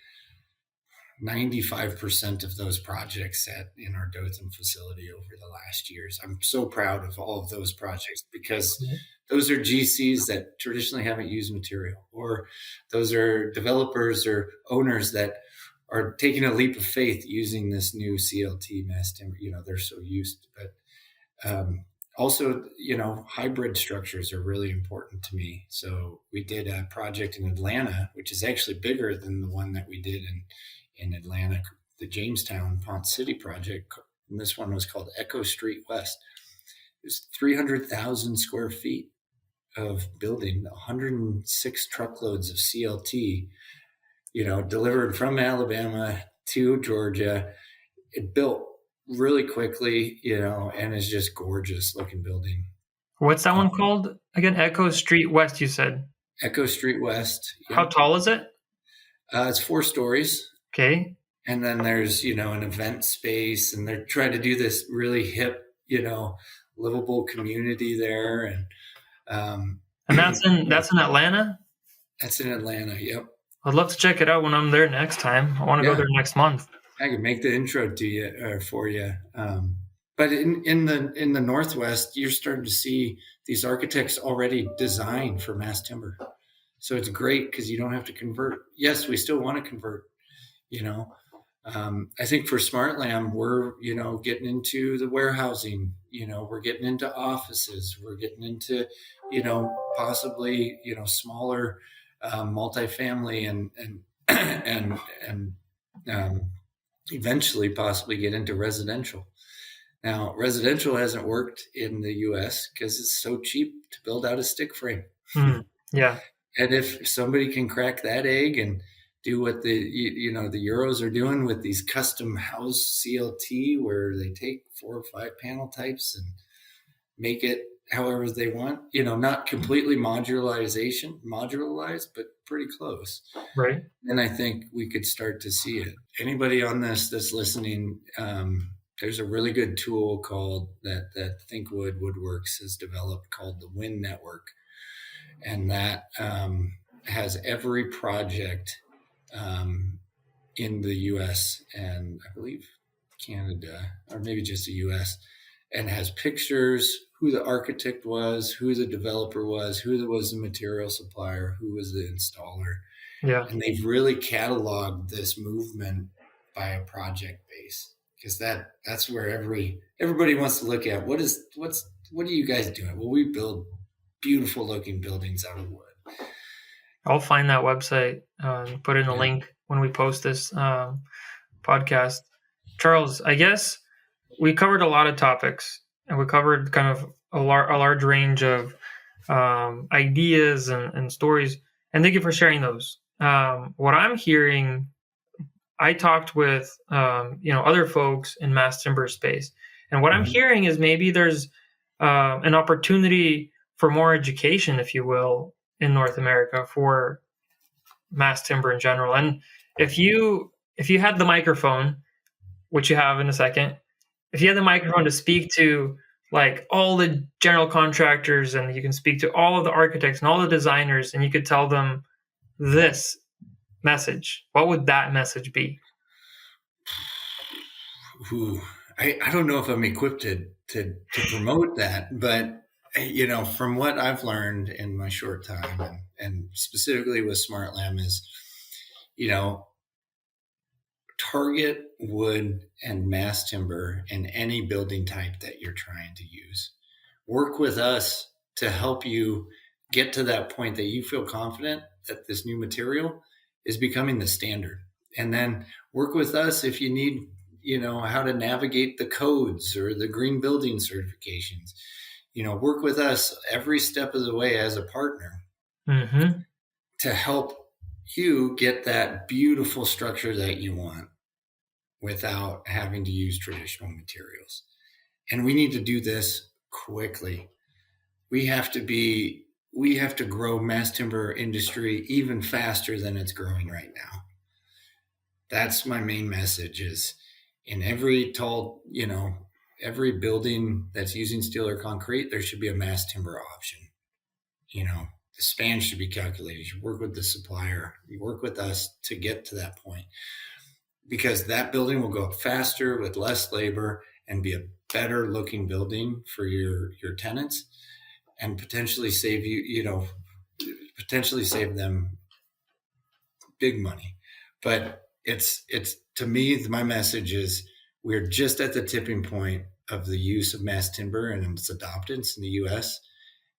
95% of those projects in our Dothan facility over the last years. I'm so proud of all of those projects because those are GCs that traditionally haven't used material, or those are developers or owners that are taking a leap of faith using this new CLT mass timber. They're so used, but also, hybrid structures are really important to me. So we did a project in Atlanta, which is actually bigger than the one that we did in Atlanta, the Jamestown Ponce City project. And this one was called Echo Street West. It was 300,000 square feet of building, 106 truckloads of CLT, delivered from Alabama to Georgia. It built really quickly, and it's just gorgeous looking building. What's that one called again? Echo Street West, you said? Echo Street West. Yeah. How tall is it? It's 4 stories. Okay. And then there's, an event space, and they're trying to do this really hip, livable community there. And And that's in Atlanta? That's in Atlanta, yep. I'd love to check it out when I'm there next time. I want to go there next month. I could make the intro to you for you. But in the Northwest, you're starting to see these architects already designed for mass timber. So it's great because you don't have to convert. Yes, we still want to convert, I think for SmartLam, we're, getting into the warehousing, we're getting into offices, we're getting into, possibly, smaller multifamily and eventually possibly get into residential. Now, residential hasn't worked in the U.S. because it's so cheap to build out a stick frame. Yeah. And if somebody can crack that egg and do what the Euros are doing with these custom house CLT, where they take 4 or 5 panel types and make it however they want, not completely modularized, but pretty close. Right. And I think we could start to see it. Anybody on this that's listening, there's a really good tool called that ThinkWood Woodworks has developed called the Win Network. And that has every project in the U.S. and I believe Canada, or maybe just the U.S., and has pictures, who the architect was, who the developer was, who was the material supplier, who was the installer. Yeah. And they've really cataloged this movement by a project base, because that's where everybody wants to look at what are you guys doing? Well, we build beautiful looking buildings out of wood. I'll find that website, put in a link when we post this podcast. Charles, I guess we covered a lot of topics, and we covered kind of a large range of ideas and stories. And thank you for sharing those. What I'm hearing, I talked with other folks in mass timber space, and what I'm hearing is maybe there's an opportunity for more education, if you will, in North America for mass timber in general. And if you had the microphone, which you have in a second, if you had the microphone to speak to like all the general contractors, and you can speak to all of the architects and all the designers, and you could tell them this message, what would that message be? Ooh, I don't know if I'm equipped to promote that, but from what I've learned in my short time, and specifically with SmartLam, is, target wood and mass timber in any building type that you're trying to use. Work with us to help you get to that point that you feel confident that this new material is becoming the standard. And then work with us if you need, how to navigate the codes or the green building certifications. Work with us every step of the way as a partner to help you get that beautiful structure that you want without having to use traditional materials. And we need to do this quickly. We have to grow mass timber industry even faster than it's growing right now. That's my main message, is in every every building that's using steel or concrete, there should be a mass timber option. The span should be calculated. You work with the supplier. You work with us to get to that point, because that building will go up faster with less labor and be a better looking building for your tenants, and potentially save save them big money. But it's to me, my message is we're just at the tipping point of the use of mass timber and its adoptance in the U.S.,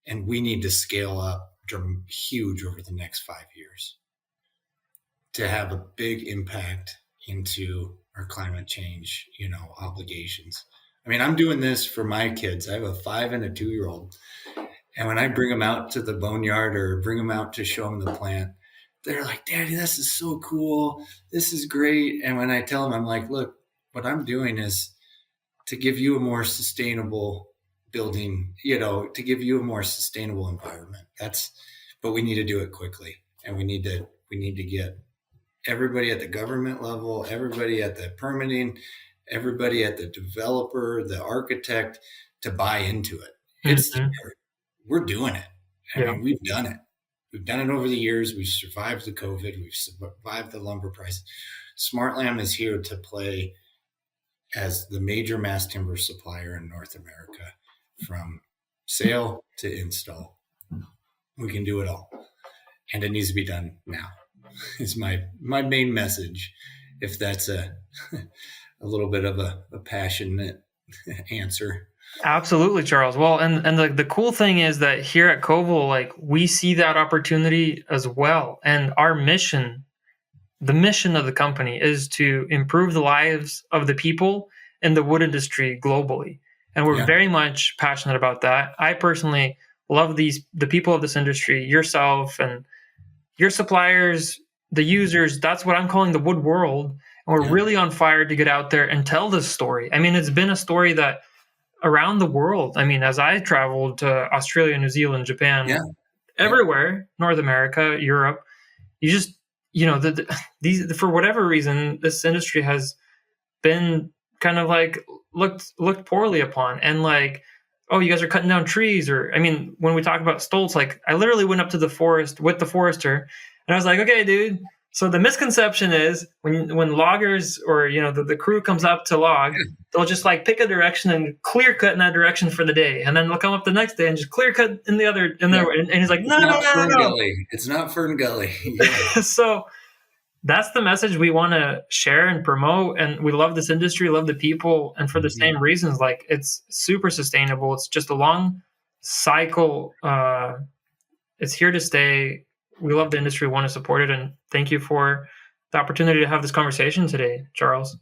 and we need to scale up huge over the next 5 years to have a big impact into our climate change, obligations. I mean, I'm doing this for my kids. I have a 5 and a 2-year-old. And when I bring them out to the boneyard or bring them out to show them the plant, they're like, "Daddy, this is so cool. This is great." And when I tell them, I'm like, "Look, what I'm doing is to give you a more sustainable building, to give you a more sustainable environment. But we need to do it quickly. And we need to get everybody at the government level, everybody at the permitting, everybody at the developer, the architect to buy into it. We're doing it. I mean, we've done it. We've done it over the years. We've survived the COVID. We've survived the lumber price. SmartLam is here to play as the major mass timber supplier in North America, from sale to install. We can do it all. And it needs to be done now, is my main message. If that's a little bit of a passionate answer. Absolutely, Charles. Well, and the cool thing is that here at Koval, like, we see that opportunity as well. And our mission, the mission of the company, is to improve the lives of the people in the wood industry globally. And we're very much passionate about that. I personally love the people of this industry, yourself and your suppliers, the users. That's what I'm calling the wood world. And we're really on fire to get out there and tell this story. I mean, it's been a story that around the world. I mean, as I traveled to Australia, New Zealand, Japan, everywhere, North America, Europe, you just, these, for whatever reason, this industry has been kind of like looked poorly upon, and like, oh, you guys are cutting down trees. Or, I mean, when we talk about Stoltz, like, I literally went up to the forest with the forester and I was like, okay, dude. So the misconception is when loggers or, the crew comes up to log, they'll just like pick a direction and clear cut in that direction for the day. And then they'll come up the next day and just clear cut in the other. And he's like, no. It's not Fern Gully. So that's the message we want to share and promote. And we love this industry, love the people. And for the same reasons, like, it's super sustainable. It's just a long cycle. It's here to stay. We love the industry, want to support it. And thank you for the opportunity to have this conversation today, Charles.